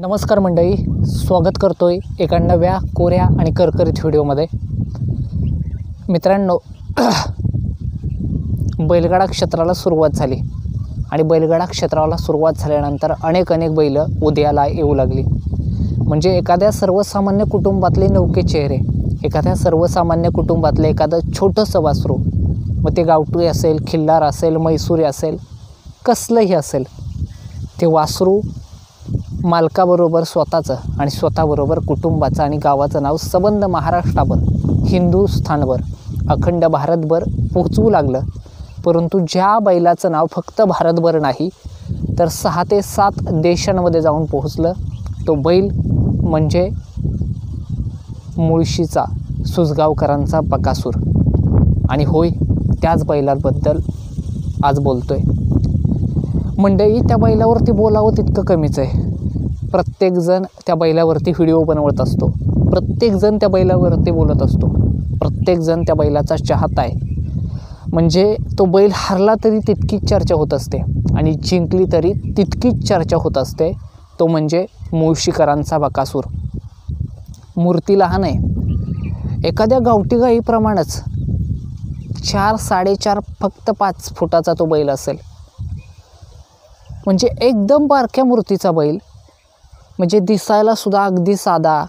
नमस्कार मंडळी, स्वागत करतोय एका नव्या कोऱ्या आणि करकरीत व्हिडिओमध्ये. मित्रांनो, बैलगाडा क्षेत्राला सुरुवात झाली आणि बैलगाडा क्षेत्राला सुरुवात झाल्यानंतर अनेक बैल उदयाला येऊ लागली. म्हणजे एखाद्या सर्वसामान्य कुटुंबातले नवके चेहरे, एखाद्या सर्वसामान्य कुटुंबातले एखादं छोटंसं वासरू, मग ते गावठी असेल, खिल्लार असेल, मैसुरी असेल, कसलंही असेल, ते वासरू मालकाबरोबर स्वतःचं आणि स्वतःबरोबर कुटुंबाचं आणि गावाचं नाव सबंध महाराष्ट्रावर, हिंदुस्थानभर, अखंड भारतभर पोहोचवू लागलं. परंतु ज्या बैलाचं नाव फक्त भारतभर नाही तर 6 ते 7 देशांमध्ये जाऊन पोहोचलं, तो बैल म्हणजे मुळशीचा सुसगावकरांचा बकासूर. आणि होय, त्याच बैलाबद्दल आज बोलतोय. मंडळी, त्या बैलावरती बोलावं तितकं कमीच आहे. प्रत्येकजण त्या बैलावरती व्हिडिओ बनवत असतो, प्रत्येकजण त्या बैलावरती बोलत असतो, प्रत्येकजण त्या बैलाचा चाहता आहे. म्हणजे तो बैल हरला तरी तितकीच चर्चा होत असते आणि जिंकली तरी तितकीच चर्चा होत असते. तो म्हणजे मुळशीकरांचा बकासूर. मूर्ती लहान आहे, एखाद्या गावठी गाईप्रमाणेच 4, 4.5, फक्त 5 फुटाचा तो बैल असेल. म्हणजे एकदम बारक्या मूर्तीचा बैल, म्हणजे दिसायला सुद्धा अगदी साधा,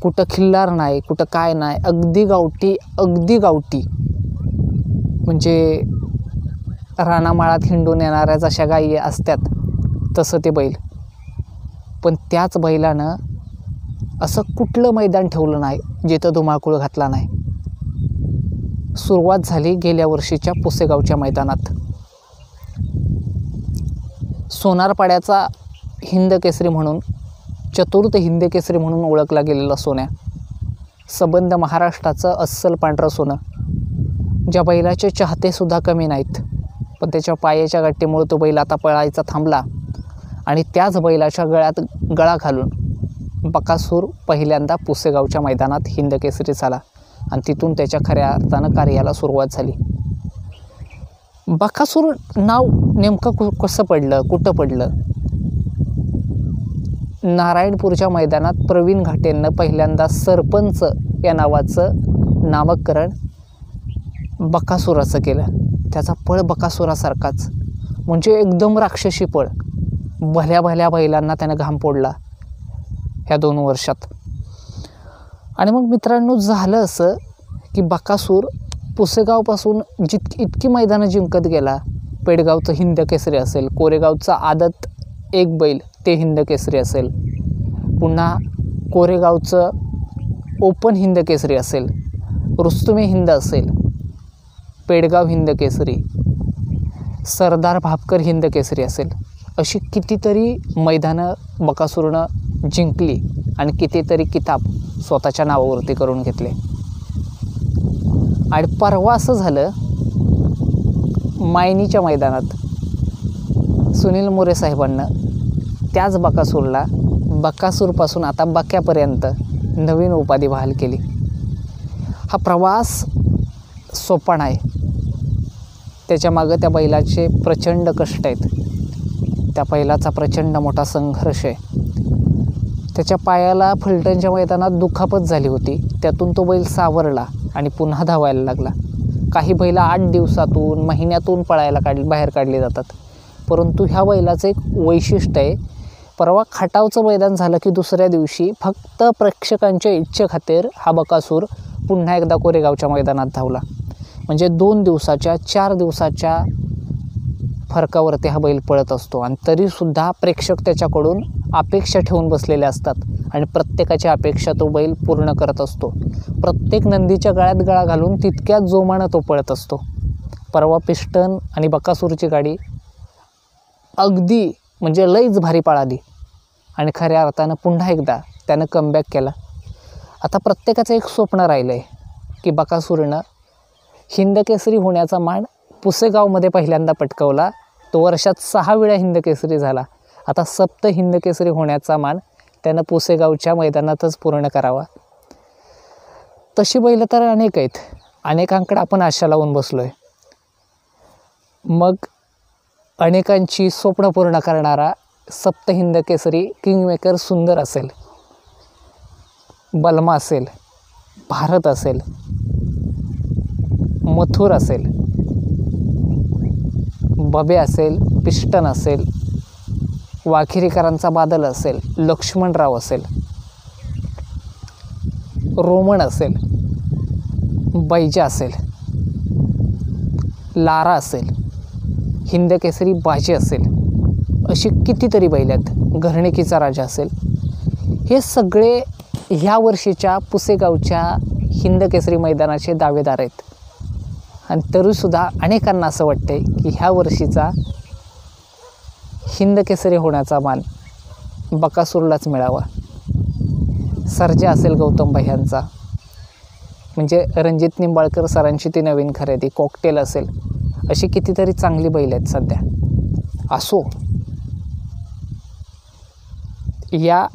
कुठं खिल्लार नाही, कुठं काय नाही, अगदी गावठी, अगदी गावठी. म्हणजे रानामाळात हिंडून येणाऱ्या जशा गायी असतात तसं ते बैल. पण त्याच बैलानं असं कुठलं मैदान ठेवलं नाही जिथं धुमाकूळ घातला नाही. सुरुवात झाली गेल्या वर्षीच्या पुसेगावच्या मैदानात. सोनारपाड्याचा हिंदकेसरी म्हणून, चतुर्थ हिंदकेसरी म्हणून ओळखला गेलेला सोन्या, सबंध महाराष्ट्राचं अस्सल पांढरं सोनं, ज्या बैलाचे चाहतेसुद्धा कमी नाहीत. पण त्याच्या पायाच्या गट्टीमुळे तो बैल आता पळायचा थांबला आणि त्याच बैलाच्या गळ्यात गळा घालून बकासूर पहिल्यांदा पुसेगावच्या मैदानात हिंदकेसरी झाला आणि तिथून त्याच्या खऱ्या अर्थानं कार्याला सुरुवात झाली. बकासूर नाव नेमकं कसं पडलं, कुठं पडलं? नारायणपूरच्या मैदानात प्रवीण घाटेंनं पहिल्यांदा सरपंच या नावाचं नामकरण बकासुराचं केलं. त्याचा पळ बकासुरासारखाच, म्हणजे एकदम राक्षसी पळ. भल्या भल्या बैलांना त्यानं घाम फोडला ह्या 2 वर्षात. आणि मग मित्रांनो, झालं असं की बकासूर पुसेगावपासून इतकी मैदानं जिंकत गेला. पेडगावचं हिंदकेसरी असेल, कोरेगावचा आदत एक बैल ते हिंदकेसरी असेल, पुन्हा कोरेगावचं ओपन हिंदकेसरी असेल, रुस्तुमे हिंद असेल, पेडगाव हिंदकेसरी, सरदार भापकर हिंदकेसरी असेल, अशी कितीतरी मैदानं बकासूरनं जिंकली आणि कितीतरी किताब स्वतःच्या नावावरती करून घेतले. आणि परवा असं झालं, मायनीच्या मैदानात सुनील मोरे साहेबांना त्याच बकासूरला, बकासूरपासून आता बक्यापर्यंत नवीन उपाधी बहाल केली. हा प्रवास सोपा नाही. त्याच्यामागं त्या बैलाचे प्रचंड कष्ट आहेत, त्या बैलाचा प्रचंड मोठा संघर्ष आहे. त्याच्या पायाला फलटणच्या मैदानात दुखापत झाली होती, त्यातून तो बैल सावरला आणि पुन्हा धावायला लागला. काही बैल 8 दिवसातून, महिन्यातून पळायला बाहेर काढले जातात. परंतु ह्या बैलाचं एक वैशिष्ट्य आहे, परवा खटावचं मैदान झालं की दुसऱ्या दिवशी फक्त प्रेक्षकांच्या इच्छेखातीर हा बकासूर पुन्हा एकदा कोरेगावच्या मैदानात धावला. म्हणजे 2 दिवसाच्या, 4 दिवसाच्या फरकावरती हा बैल पळत असतो आणि तरीसुद्धा प्रेक्षक त्याच्याकडून अपेक्षा ठेवून बसलेले असतात आणि प्रत्येकाची अपेक्षा तो बैल पूर्ण करत असतो. प्रत्येक नंदीच्या गळ्यात गळा घालून तितक्याच जोमानं तो पळत असतो. परवा पिस्टन आणि बकासूरची गाडी अगदी म्हणजे लईच भारी पळाली आणि खऱ्या अर्थानं पुन्हा एकदा त्यानं कमबॅक केला. आता प्रत्येकाचं एक स्वप्न राहिलं आहे की बकासूरनं हिंदकेसरी होण्याचा मान पुसेगावमध्ये पहिल्यांदा पटकावला. तो वर्षात 6 वेळा हिंदकेसरी झाला. आता 7 हिंदकेसरी होण्याचा मान त्यानं पुसेगावच्या मैदानातच पूर्ण करावा. तशी बैलं तर अनेक आहेत, अनेकांकडे आपण आशा लावून बसलो आहे. मग अनेकांची स्वप्न पूर्ण करणारा सप्तहिंद केसरी किंगमेकर सुंदर असेल, बलमा असेल, भारत असेल, मथुर असेल, बबे असेल, पिस्टन असेल, वाखिरीकरांचा बादल असेल, लक्ष्मणराव असेल, रोमन असेल, बैजा असेल, लारा असेल, हिंदकेसरी बाजी असेल, अशी कितीतरी बैल आहेत, घरणिकीचा राजा असेल. हे सगळे ह्या वर्षीच्या पुसेगावच्या हिंदकेसरी मैदानाचे दावेदार आहेत. आणि तरीसुद्धा अनेकांना असं वाटते की ह्या वर्षीचा हिंदकेसरी होण्याचा मान बकासूरलाच मिळावा. सर्जा असेल गौतम भैयांचा, म्हणजे रणजित निंबाळकर सरांची ती नवीन खरेदी, कॉकटेल असेल, अशी कितीतरी चांगली बैल आहेत सध्या. असो, या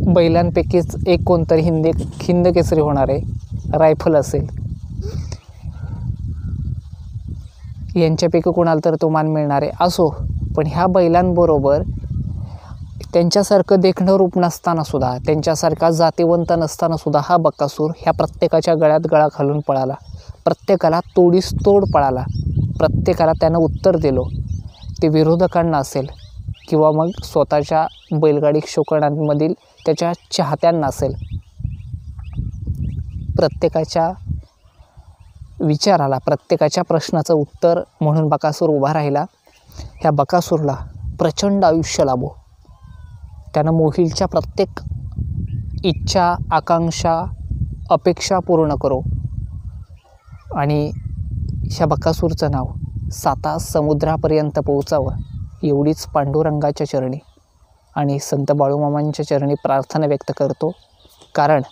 बैलांपैकीच एक कोणतरी हिंदकेसरी होणार आहे. रायफल असेल, यांच्यापैकी कोणाला तर तो मान मिळणार आहे. असो, पण ह्या बैलांबरोबर त्यांच्यासारखं देखणं रूप नसताना सुद्धा, त्यांच्यासारखा जातीवंत नसताना सुद्धा हा बकासूर ह्या प्रत्येकाच्या गळ्यात गळा घालून पळाला, प्रत्येकाला तोडीस तोड पळाला, प्रत्येकाला त्यानं उत्तर दिलो. ते विरोधकांना असेल किंवा मग स्वतःच्या बैलगाडी शौकीनांमधील त्याच्या चाहत्यांना असेल, प्रत्येकाच्या विचाराला, प्रत्येकाच्या प्रश्नाचं उत्तर म्हणून बकासूर उभा राहिला. ह्या बकासूरला प्रचंड आयुष्य लाभो. त्यानं मोहिलच्या प्रत्येक इच्छा, आकांक्षा, अपेक्षा पूर्ण करो. आणि ह्या बकासूरचं नाव 7 समुद्रापर्यंत पोहोचावं, एवढीच पांडुरंगाच्या चरणी आणि संत बाळूमामांच्या चरणी प्रार्थना व्यक्त करतो. कारण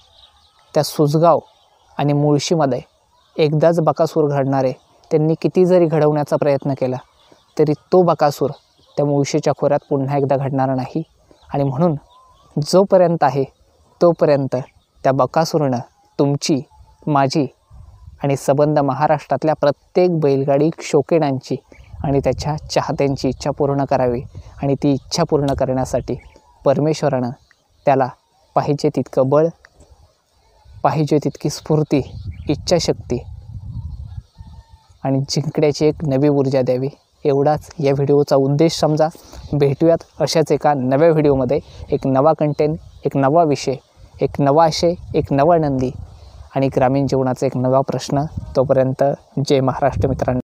त्या सुजगाव आणि मुळशीमध्ये एकदाच बकासूर घडणारे, त्यांनी किती जरी घडवण्याचा प्रयत्न केला तरी तो बकासूर त्या मुळशीच्या खोऱ्यात पुन्हा एकदा घडणार नाही. आणि म्हणून जोपर्यंत आहे तोपर्यंत त्या बकासूरनं तुमची, माझी आणि संबंध महाराष्ट्रातल्या प्रत्येक बैलगाडी शौकीनांची आणि त्याच्या चाहत्यांची इच्छा पूर्ण करावी. आणि ती इच्छा पूर्ण करण्यासाठी परमेश्वरानं त्याला पाहिजे तितकं बळ, पाहिजे तितकी स्फूर्ती, इच्छाशक्ती आणि जिंकण्याची एक नवी ऊर्जा द्यावी, एवढाच या व्हिडिओचा उद्देश समजा. भेटूयात अशाच एका नव्या व्हिडिओमध्ये, एक नवा कंटेंट, एक नवा विषय, एक नवा आशय, एक नवा नंदी आणि ग्रामीण जीवनाचा एक नवा प्रश्न. तोपर्यंत जय महाराष्ट्र मित्रांनो.